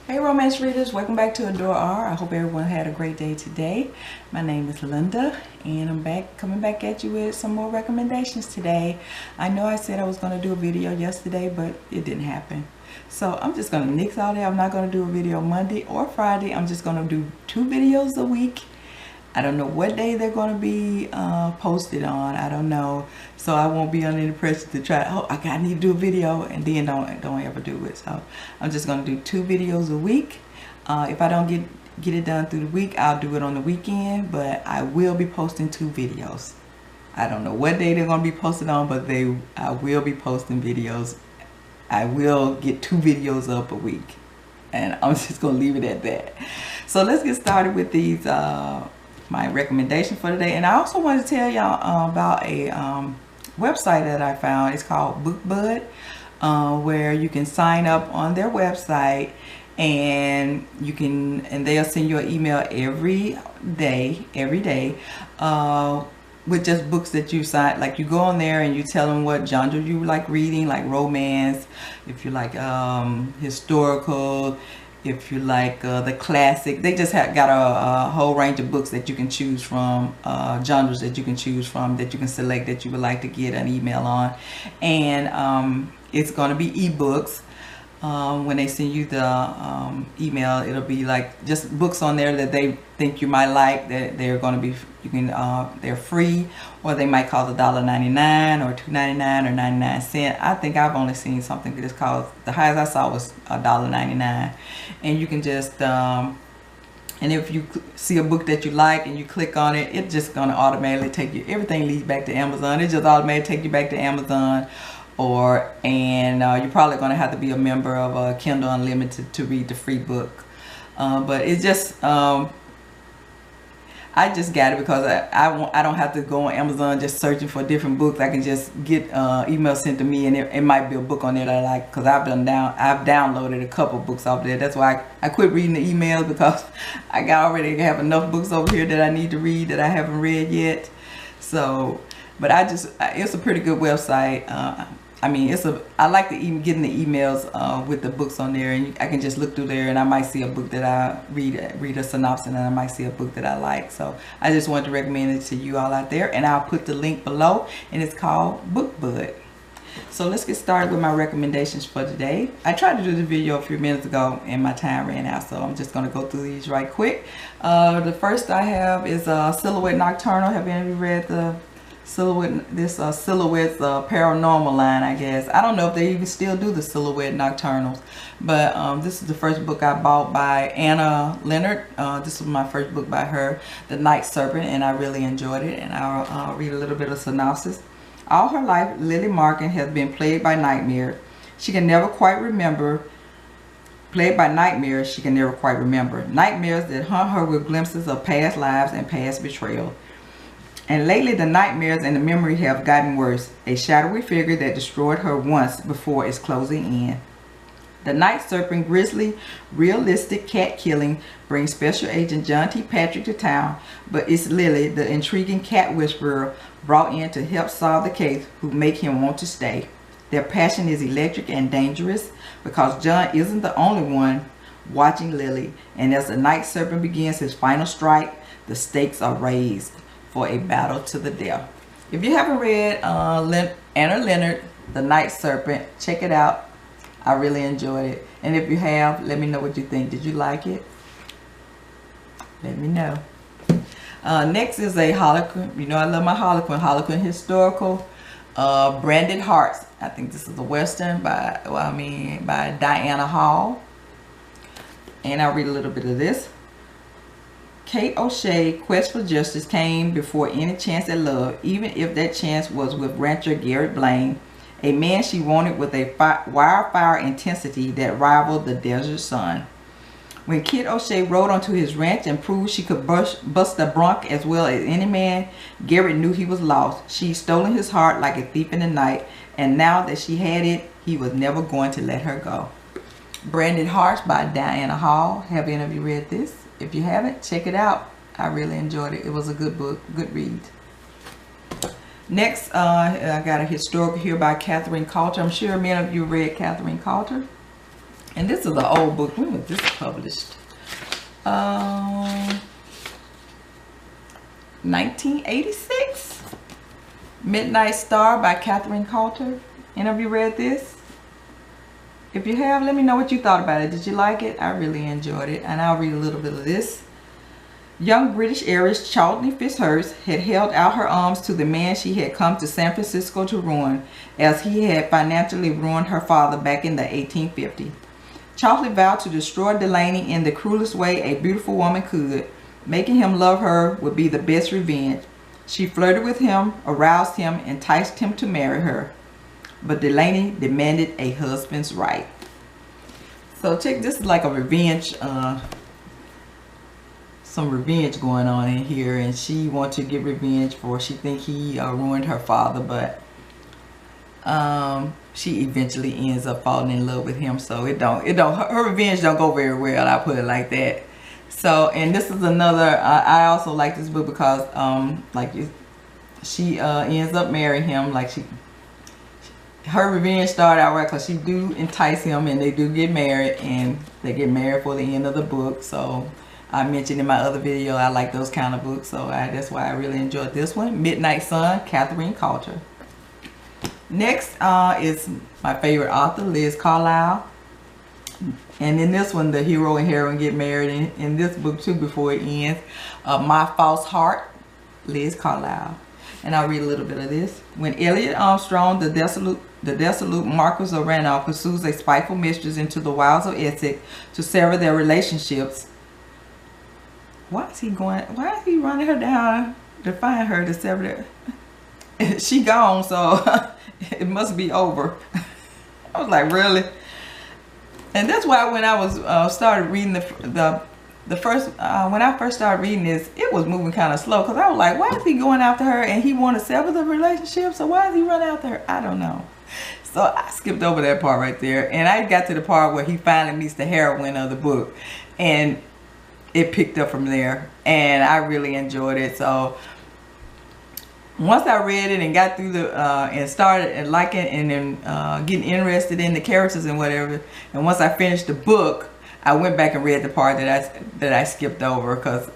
Hey romance readers, welcome back to AdoreR. I hope everyone had a great day today. My name is Linda and I'm coming back at you with some more recommendations today. I know I said I was going to do a video yesterday, but it didn't happen. So I'm just going to nix all that. I'm not going to do a video Monday or Friday. I'm just going to do 2 videos a week. I don't know what day they're going to be posted on. I don't know. So I won't be under any pressure to try, I need to do a video and then don't ever do it. So I'm just going to do 2 videos a week. If I don't get it done through the week, I'll do it on the weekend, but I will be posting 2 videos. I don't know what day they're going to be posted on, but I will be posting videos. I will get 2 videos up a week, and I'm just going to leave it at that. So let's get started with these my recommendation for today. And I also want to tell y'all about a website that I found. It's called BookBud, where you can sign up on their website and they'll send you an email every day with just books that you sign. Like, you go on there and you tell them what genre you like reading, like romance, if you like historical, if you like the classic. They just got a whole range of books that you can choose from, genres that you can choose from, that you can select that you would like to get an email on. And it's going to be ebooks. When they send you the email, it'll be like just books on there that they think you might like, that they're going to be, they're free, or they might cost $1.99 or $2.99 or 99¢. I think I've only seen something that's cost, the highest I saw was $1.99. And you can just and if you see a book that you like and you click on it, it's just going to automatically take you, everything leads back to Amazon. It just automatically take you back to Amazon. You're probably going to have to be a member of Kindle Unlimited to read the free book. But it's just, I just got it because I don't have to go on Amazon just searching for different books. I can just get email sent to me, and it might be a book on there that I like, because I've downloaded a couple books off there. That's why I quit reading the emails, because I already have enough books over here that I need to read that I haven't read yet. So, but it's a pretty good website. I mean, I like getting the emails with the books on there, and I can just look through there, and I might see a book that I read a synopsis, and I might see a book that I like. So I just wanted to recommend it to you all out there, and I'll put the link below, and it's called BookBud. So let's get started with my recommendations for today. I tried to do the video a few minutes ago, and my time ran out, so I'm just going to go through these right quick. The first I have is Silhouette Nocturnal. Have any of you read the Silhouette's Paranormal line? I guess I don't know if they even still do the Silhouette Nocturnals, but this is the first book I bought by Leonard. This was my first book by her, The Night Serpent, and I really enjoyed it, and I'll read a little bit of synopsis. All her life, Lily Markin has been plagued by nightmares. She can never quite remember. Nightmares that haunt her with glimpses of past lives and past betrayal. And lately the nightmares and the memory have gotten worse. A shadowy figure that destroyed her once before is closing in. The Night Serpent grisly, realistic cat killing brings Special Agent John T. Patrick to town, but it's Lily, the intriguing cat whisperer, brought in to help solve the case, who make him want to stay. Their passion is electric and dangerous, because John isn't the only one watching Lily, and as the Night Serpent begins his final strike, the stakes are raised for a battle to the death. If you haven't read Anna Leonard, The Night Serpent, check it out. I really enjoyed it. And if you have, let me know what you think. Did you like it? Let me know. Next is a Harlequin. You know I love my Harlequin Historical, Branded Hearts. I think this is a Western by Diana Howe. And I'll read a little bit of this. Kate O'Shea's quest for justice came before any chance at love, even if that chance was with rancher Garrett Blaine, a man she wanted with a wildfire intensity that rivaled the desert sun. When Kit O'Shea rode onto his ranch and proved she could bust a bronc as well as any man, Garrett knew he was lost. She'd stolen his heart like a thief in the night, and now that she had it, he was never going to let her go. Branded Hearts by Diana Howe. Have any of you read this? If you haven't, check it out. I really enjoyed it. It was a good book, good read. Next, I got a historical here by Coulter. I'm sure many of you read Coulter. And this is an old book. When was this published? 1986. Midnight Star by Catherine Coulter. Any of you read this? If you have, let me know what you thought about it. Did you like it? I really enjoyed it. And I'll read a little bit of this. Young British heiress Chauncey Fitzhurst had held out her arms to the man she had come to San Francisco to ruin, as he had financially ruined her father back in the 1850s. Chauncey vowed to destroy Delaney in the cruelest way a beautiful woman could. Making him love her would be the best revenge. She flirted with him, aroused him, enticed him to marry her. But Delaney demanded a husband's right. So check, this is like a revenge, some revenge going on in here, and she wants to get revenge for, she think he ruined her father, but she eventually ends up falling in love with him. So her revenge don't go very well, I put it like that. So, and this is another, I also like this book because she ends up marrying him. Like her revenge started out right, because she do entice him, and they do get married, and they get married for the end of the book. So I mentioned in my other video, I like those kind of books, so that's why I really enjoyed this one. Midnight Sun, Catherine Coulter. Next is my favorite author, Liz Carlyle. And in this one, the hero and heroine get married in this book too before it ends. My False Heart, Liz Carlyle. And I'll read a little bit of this. When Elliot Armstrong, the dissolute Marquis of Ranelagh, pursues a spiteful mistress into the wilds of Essex to sever their relationships. Why is he running her down to find her to sever their... She gone, so it must be over. I was like, really? And that's why when I was started reading when I first started reading this, it was moving kind of slow, because I was like, why is he going after her, and he want to sever the relationship, so why is he running after her? I don't know. So I skipped over that part right there, and I got to the part where he finally meets the heroine of the book, and it picked up from there, and I really enjoyed it. So once I read it and got through the and started liking and then getting interested in the characters and whatever, and once I finished the book, I went back and read the part that I skipped over, because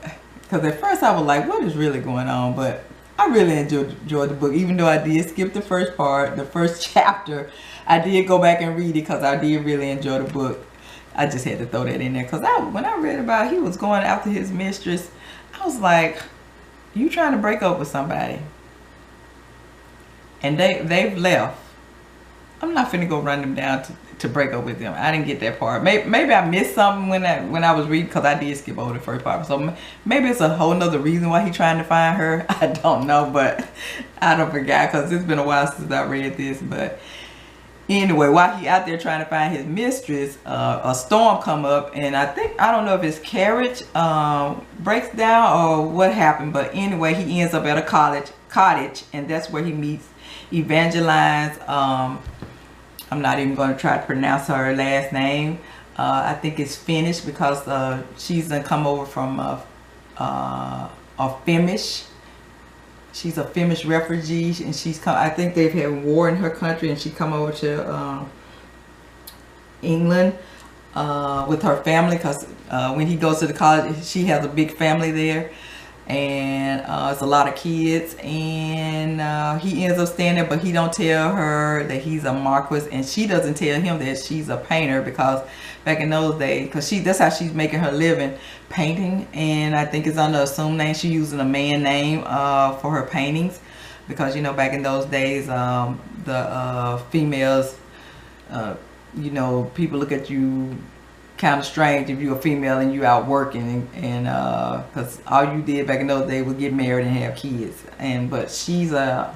at first I was like, what is really going on? But I really enjoyed the book, even though I did skip the first part, the first chapter. I did go back and read it because I did really enjoy the book. I just had to throw that in there, because when I read about he was going after his mistress, I was like, you trying to break up with somebody, and they've left. I'm not finna go run them down to break up with them. I didn't get that part. Maybe I missed something when I was reading, because I did skip over the first part. So maybe it's a whole nother reason why he's trying to find her. I don't know, but I don't forget, because it's been a while since I read this. But anyway, while he out there trying to find his mistress, a storm come up, and I don't know if his carriage breaks down or what happened, but anyway, he ends up at a cottage, and that's where he meets Evangeline. I'm not even going to try to pronounce her last name. I think it's Finnish, because she's come over from a Flemish. She's a Flemish refugee, and she's come. I think they've had war in her country, and she come over to England with her family, because when he goes to the college, she has a big family there, and it's a lot of kids, and he ends up staying there, but he don't tell her that he's a Marquis, and she doesn't tell him that she's a painter, because back in those days, because that's how she's making her living, painting, and I think it's under assumed name. She's using a man name for her paintings, because you know, back in those days, the females, you know, people look at you kind of strange if you're a female and you out working, and because all you did back in those days was get married and have kids. But she's and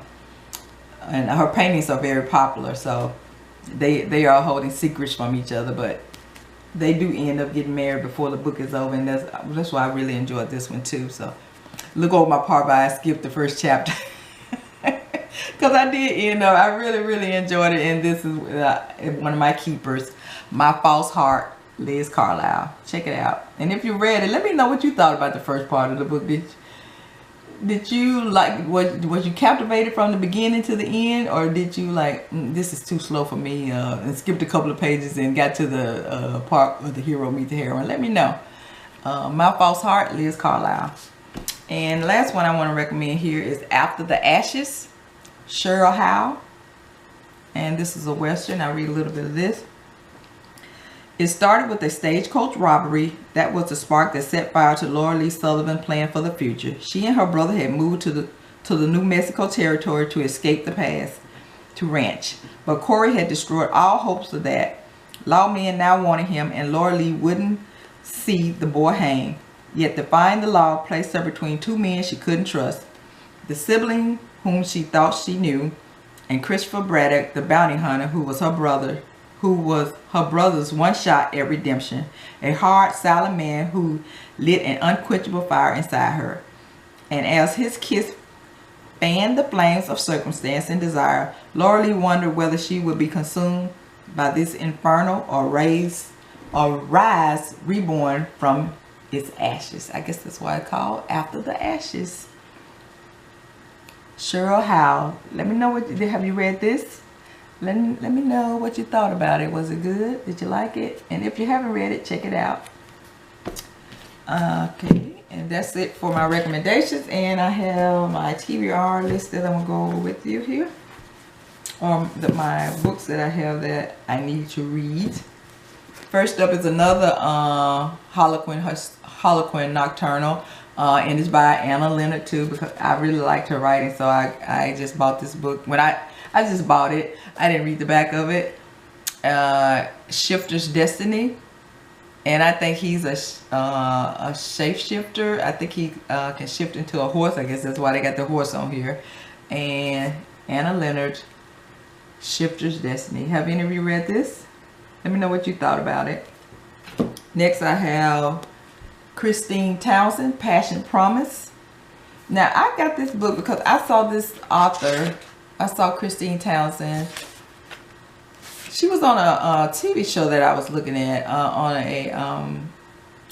her paintings are very popular, so they are holding secrets from each other, but they do end up getting married before the book is over, and that's why I really enjoyed this one too. So look over my part, but I skipped the first chapter because I did end up, I really enjoyed it, and this is one of my keepers, My False Heart, Liz Carlyle. Check it out. And if you read it, let me know what you thought about the first part of the book. Did you like, was you captivated from the beginning to the end, or did you like, this is too slow for me, and skipped a couple of pages and got to the part where the hero meets the heroine? Let me know. My False Heart, Liz Carlyle. And the last one I want to recommend here is After the Ashes, Cheryl Howe. And this is a Western. I'll read a little bit of this. It started with a stagecoach robbery that was the spark that set fire to Laura Lee Sullivan's plan for the future. She and her brother had moved to the New Mexico territory to escape the past, to ranch. But Corey had destroyed all hopes of that. Lawmen now wanted him, and Laura Lee wouldn't see the boy hang. Yet defying the law placed her between two men she couldn't trust. The sibling whom she thought she knew, and Christopher Braddock, the bounty hunter, who was her brother's one shot at redemption. A hard, silent man who lit an unquenchable fire inside her. And as his kiss fanned the flames of circumstance and desire, Laura Lee wondered whether she would be consumed by this inferno or rise reborn from its ashes. I guess that's why it's called After the Ashes. Cheryl Howe. Let me know have you read this? Let me know what you thought about it. Was it good? Did you like it? And if you haven't read it, check it out. Okay, and that's it for my recommendations. And I have my TBR list that I'm going to go over with you here. My books that I have that I need to read. First up is another Harlequin Nocturnal. And it's by Leonard too, because I really liked her writing. So I just bought this book. When I just bought it. I didn't read the back of it. Shifter's Destiny. And I think he's a shapeshifter. I think he can shift into a horse. I guess that's why they got the horse on here. And Anna Leonard, Shifter's Destiny. Have any of you read this? Let me know what you thought about it. Next I have Christine Townsend, Passion Promise. Now I got this book because I saw this author. I saw Christine Townsend. She was on a TV show that I was looking at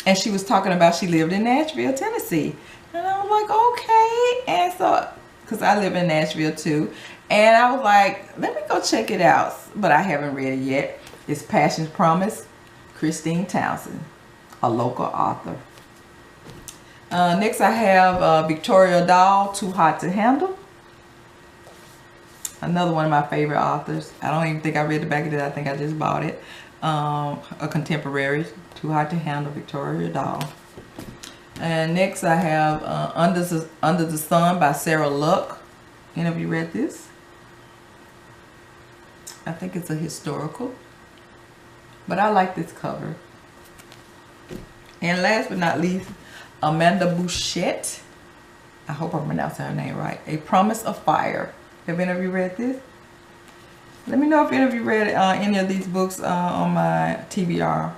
and she was talking about she lived in Nashville, Tennessee. And I was like, okay. And so, because I live in Nashville too. And I was like, let me go check it out. But I haven't read it yet. It's Passion Promise, Christine Townsend, a local author. Next I have Victoria Dahl, Too Hot to Handle. Another one of my favorite authors. I don't even think I read the back of it. I think I just bought it. A contemporary, Too Hot to Handle, Victoria Dahl. And next I have Under the Sun by Sara Luck. Any of you read this? I think it's a historical. But I like this cover. And last but not least, Amanda Bouchet. I hope I'm pronouncing her name right. A Promise of Fire. Have any of you read this? Let me know if any of you read any of these books on my TBR.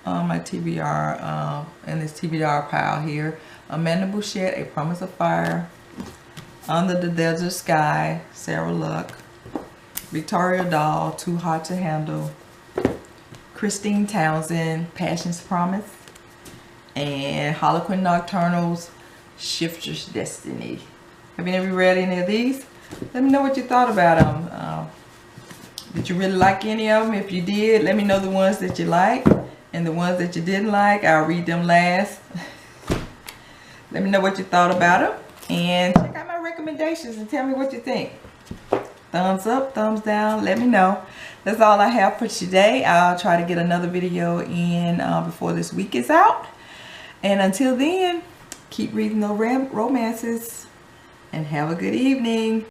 In this TBR pile here. Amanda Bouchet, A Promise of Fire. Under the Desert Sky, Sara Luck. Victoria Dahl, Too Hot to Handle. Christine Townsend, Passion's Promise. And Harlequin Nocturnal's Shifter's Destiny. Have you ever read any of these? Let me know what you thought about them. Did you really like any of them? If you did, let me know the ones that you liked. And the ones that you didn't like, I'll read them last. Let me know what you thought about them. And check out my recommendations and tell me what you think. Thumbs up, thumbs down, let me know. That's all I have for today. I'll try to get another video in before this week is out. And until then, keep reading those romances and have a good evening.